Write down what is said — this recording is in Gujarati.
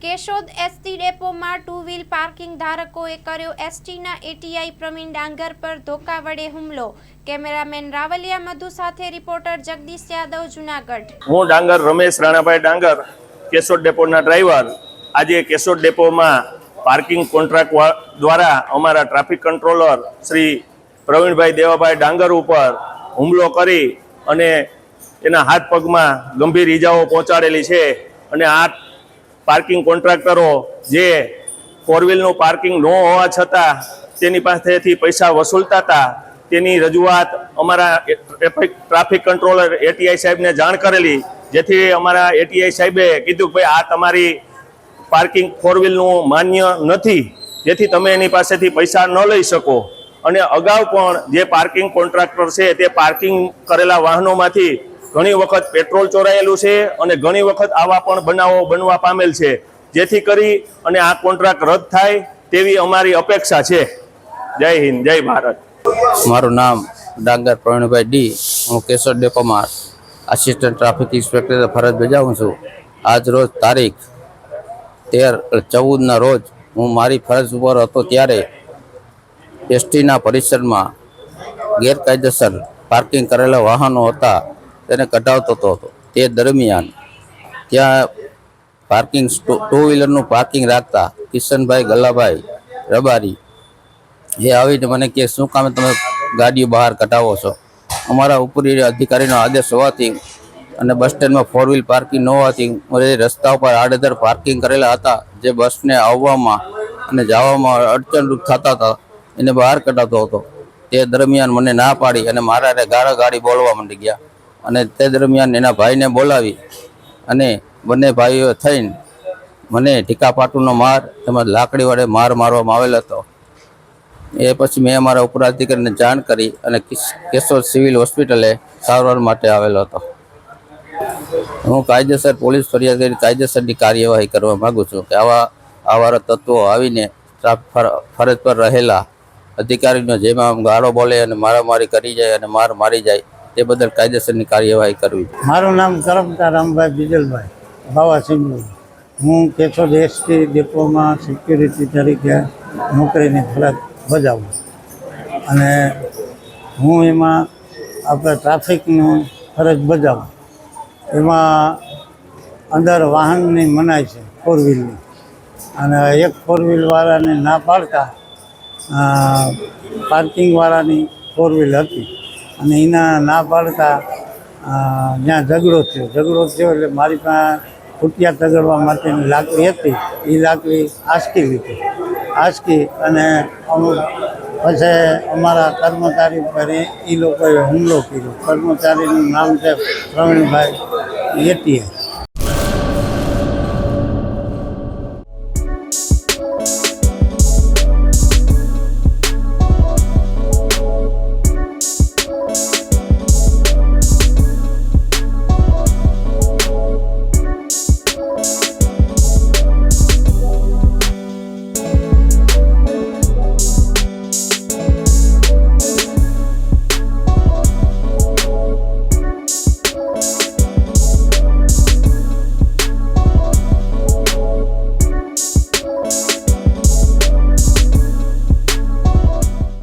કેશોદ એસટી ડેપોમાં ટુ વ્હીલ પાર્કિંગ ધારકોએ કર્યો એસટીના એટીઆઈ પ્રવીણ ડાંગર પર ધોકા વડે હુમલો। કેમેરામેન રાવલિયા મધુ સાથે રિપોર્ટર જગદીશ યાદવ, જુનાગઢ। હું ડાંગર રમેશ રાણાભાઈ ડાંગર, કેશોદ ડેપોના ડ્રાઈવર। આજે કેશોદ ડેપોમાં પાર્કિંગ કોન્ટ્રાક્ટ દ્વારા અમારા ટ્રાફિક કંટ્રોલર શ્રી પ્રવીણભાઈ દેવાભાઈ ડાંગર ઉપર હુમલો કરી અને એના હાથ પગમાં ગંભીર ઈજાઓ પહોંચાડેલી છે। અને આ પાર્કિંગ કોન્ટ્રાક્ટરો જે ફોર વ્હીલનું પાર્કિંગ ન હોવા છતાં તેની પાસેથી પૈસા વસૂલતા હતા, તેની રજૂઆત અમારા ટ્રાફિક કંટ્રોલર એટીઆઈ સાહેબને જાણ કરેલી, જેથી અમારા એટીઆઈ સાહેબે કીધું કે ભાઈ આ તમારી પાર્કિંગ ફોર વ્હીલનું માન્ય નથી, જેથી તમે એની પાસેથી પૈસા ન લઈ શકો। અને અગાઉ પણ જે પાર્કિંગ કોન્ટ્રાક્ટર છે તે પાર્કિંગ કરેલા વાહનોમાંથી ઘણી વખત પેટ્રોલ ચોરાયેલું છે અને ઘણી વખત આવા પણ બનાવો બનવા પામેલ છે, જેથી કરી અને આ કોન્ટ્રાક્ટ રદ થાય તેવી અમારી અપેક્ષા છે। જય હિન્દ, જય ભારત। મારું નામ ડાંગર પ્રવીણભાઈ ડી, હું કેશોદ ડેપોમાં આસિસ્ટન્ટ ટ્રાફિક ઇન્સ્પેક્ટર ફરજ બજાવું છું। આજ રોજ તારીખ 13/14ના રોજ હું મારી ફરજ ઉપર હતો ત્યારે એસટીના પરિસરમાં ગેરકાયદેસર પાર્કિંગ કરેલા વાહનો હતા તેને કઢાવતો હતો। તે દરમિયાન ત્યાં પાર્કિંગ ટુ વ્હીલરનું પાર્કિંગ રાખતા કિશનભાઈ ગલ્લાભાઈ રબારી એ આવીને મને કહે, શું કામે તમે ગાડીઓ બહાર કઢાવો છો? અમારા ઉપરી અધિકારીનો આદેશ હોવાથી અને બસ સ્ટેન્ડમાં ફોર વ્હીલ પાર્કિંગ ન હોવાથી રસ્તા ઉપર આડેધડ પાર્કિંગ કરેલા હતા, જે બસને આવવામાં અને જવામાં અડચણરૂપ થતા હતા, એને બહાર કઢાવતો હતો। તે દરમિયાન મને ના પાડી અને મારા ગાડી બોલવા માંડી ગયા અને તે દરમિયાન એના ભાઈને બોલાવી અને બંને ભાઈઓ થઈને મને ઢીકાપાટુનો માર તેમજ લાકડી વડે માર મારવામાં આવેલ હતો। એ પછી મેં અમારા ઉપરાધિકારીને જાણ કરી અને કેશોદ સિવિલ હોસ્પિટલે સારવાર માટે આવેલો હતો। હું કાયદેસર પોલીસ ફરિયાદ કરી કાયદેસરની કાર્યવાહી કરવા માગું છું કે આવા તત્વો આવીને ફરજ પર રહેલા અધિકારીનો જેમાં ગાળો બોલે અને મારામારી કરી જાય અને માર મારી જાય તે બદલ કાયદેસરની કાર્યવાહી કરવી। મારું નામ કરમતા રામભાઈ બીજલભાઈ બાવા સિંગુ। હું કેશોદ એસટી ડેપોમાં સિક્યુરિટી તરીકે નોકરીની ફરજ બજાવું અને હું એમાં આપણે ટ્રાફિકનું ફરજ બજાવું। એમાં અંદર વાહનની મનાઈ છે ફોર વ્હીલની, અને એક ફોર વ્હીલવાળાને ના પાડતા પાર્કિંગવાળાની ફોર વ્હીલ હતી અને એના ના પાડતા ત્યાં ઝઘડો થયો એટલે મારી પાસે ખૂટિયા તગડવા માટેની લાકડી હતી, એ લાકડી આંચકી અને પછી અમારા કર્મચારી પર એ લોકોએ હુમલો કર્યો। કર્મચારીનું નામ છે પ્રવીણભાઈ એટીઆઈ।